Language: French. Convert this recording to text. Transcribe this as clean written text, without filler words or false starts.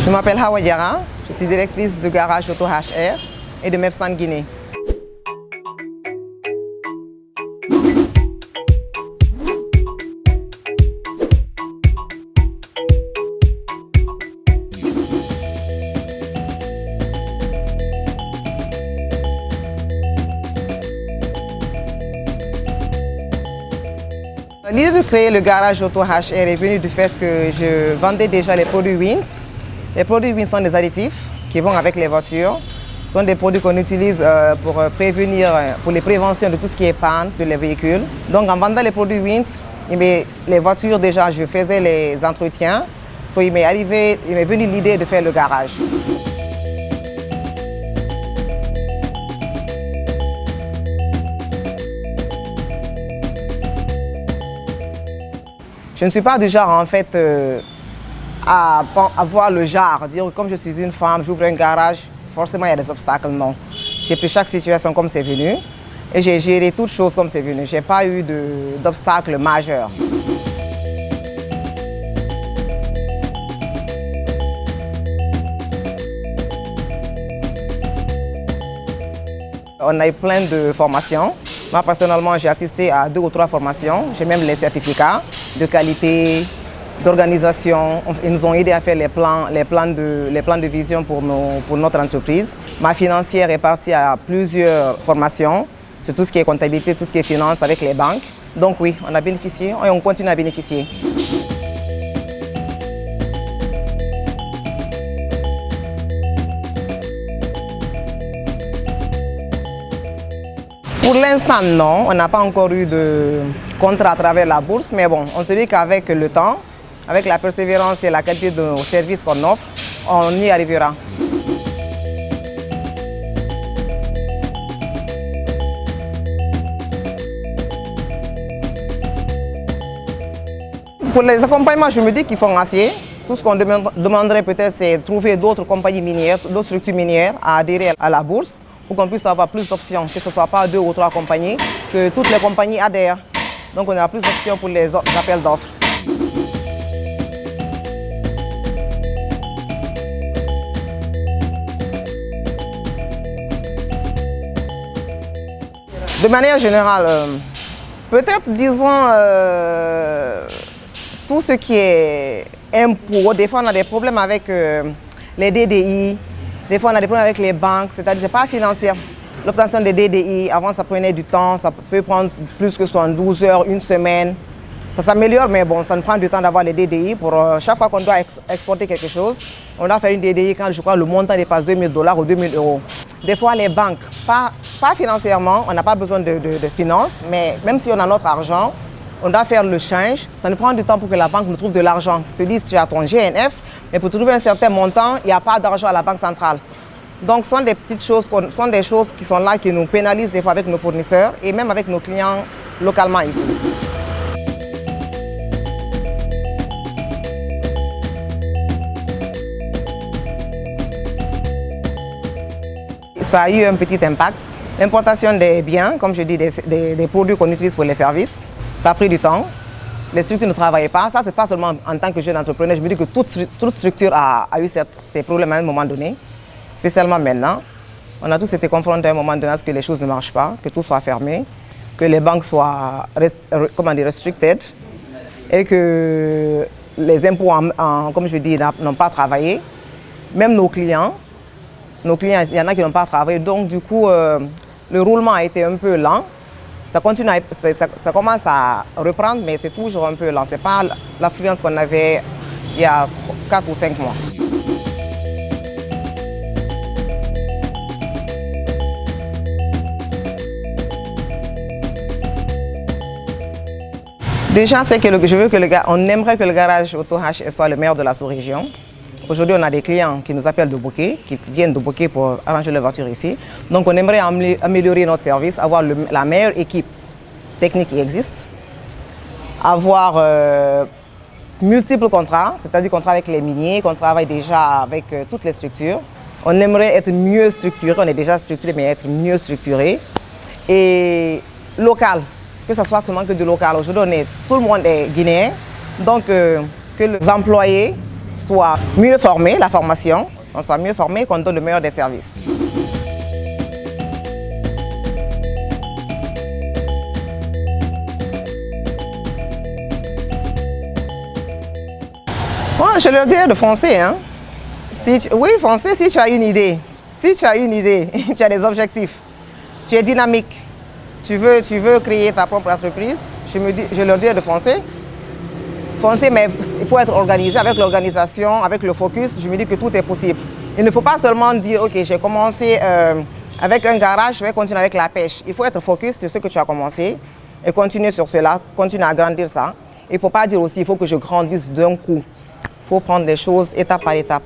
Je m'appelle Hawa Diarra, je suis directrice du garage Auto HR et de Mepsan Guinée. L'idée de créer le garage Auto HR est venue du fait que je vendais déjà les produits Wins. Les produits Wins sont des additifs qui vont avec les voitures. Ce sont des produits qu'on utilise pour prévenir, pour les préventions de tout ce qui est panne sur les véhicules. Donc en vendant les produits Wins, les voitures déjà, je faisais les entretiens. So, il m'est venu l'idée de faire le garage. Je ne suis pas du genre en fait à voir le genre, dire comme je suis une femme, j'ouvre un garage, forcément il y a des obstacles, non. J'ai pris chaque situation comme c'est venu et j'ai géré toutes choses comme c'est venu. Je n'ai pas eu d'obstacles majeurs. On a eu plein de formations. Moi, personnellement, j'ai assisté à 2 ou 3 formations. J'ai même les certificats de qualité, d'organisation. Ils nous ont aidés à faire les plans de vision pour notre entreprise. Ma financière est partie à plusieurs formations sur tout ce qui est comptabilité, tout ce qui est finance avec les banques. Donc oui, on a bénéficié et on continue à bénéficier. Pour l'instant, non. On n'a pas encore eu de contrat à travers la bourse, mais bon, on se dit qu'avec le temps, avec la persévérance et la qualité de nos services qu'on offre, on y arrivera. Pour les accompagnements, je me dis qu'ils font assez. Tout ce qu'on demanderait peut-être, c'est trouver d'autres compagnies minières, d'autres structures minières à adhérer à la bourse, pour qu'on puisse avoir plus d'options, que ce ne soit pas 2 ou 3 compagnies, que toutes les compagnies adhèrent. Donc on aura plus d'options pour les appels d'offres. De manière générale, peut-être disons tout ce qui est impôts. Des fois on a des problèmes avec les DDI. Des fois, on a des problèmes avec les banques, c'est-à-dire que ce n'est pas financier. L'obtention des DDI, avant, ça prenait du temps, ça peut prendre plus que 72 heures, une semaine. Ça s'améliore, mais bon, ça nous prend du temps d'avoir les DDI. Pour chaque fois qu'on doit exporter quelque chose, on doit faire une DDI quand je crois le montant dépasse $2000 ou 2000 €. Des fois, les banques, pas financièrement, on n'a pas besoin de finances, mais même si on a notre argent, on doit faire le change. Ça nous prend du temps pour que la banque nous trouve de l'argent. Ils se disent, tu as ton GNF, mais pour trouver un certain montant, il n'y a pas d'argent à la banque centrale. Donc, ce sont des petites choses, sont des choses qui sont là, qui nous pénalisent des fois avec nos fournisseurs et même avec nos clients localement ici. Ça a eu un petit impact. L'importation des biens, comme je dis, des produits qu'on utilise pour les services, ça a pris du temps. Les structures ne travaillaient pas. Ça, ce n'est pas seulement en tant que jeune entrepreneur. Je me dis que toute structure a eu ces problèmes à un moment donné, spécialement maintenant. On a tous été confrontés à un moment donné à ce que les choses ne marchent pas, que tout soit fermé, que les banques soient restricted et que les impôts, comme je dis, n'ont pas travaillé. Même nos clients, il y en a qui n'ont pas travaillé. Donc, du coup, le roulement a été un peu lent. Ça commence à reprendre, mais c'est toujours un peu lent. Ce n'est pas l'affluence qu'on avait il y a 4 ou 5 mois. Déjà, c'est que on aimerait que le garage Auto HR soit le meilleur de la sous-région. Aujourd'hui, on a des clients qui nous appellent de Bokeh, qui viennent de Bokeh pour arranger leur voiture ici. Donc, on aimerait améliorer notre service, avoir la meilleure équipe technique qui existe, avoir multiples contrats, c'est-à-dire qu'on travaille avec les miniers, qu'on travaille déjà avec toutes les structures. On aimerait être mieux structuré, on est déjà structuré, mais être mieux structuré. Et local, que ce soit que du local. Aujourd'hui, tout le monde est guinéen, donc que les employés soit mieux formé, la formation, qu'on soit mieux formé, qu'on donne le meilleur des services. Moi, je leur dirais de foncer. Hein. Oui, foncer si tu as une idée. Si tu as une idée, tu as des objectifs, tu es dynamique, tu veux créer ta propre entreprise, je leur dirais de foncer. Foncer, mais il faut être organisé. Avec l'organisation, avec le focus, je me dis que tout est possible. Il ne faut pas seulement dire, ok, j'ai commencé avec un garage, je vais continuer avec la pêche. Il faut être focus sur ce que tu as commencé et continuer sur cela, continuer à grandir ça. Il ne faut pas dire aussi, il faut que je grandisse d'un coup. Il faut prendre les choses étape par étape.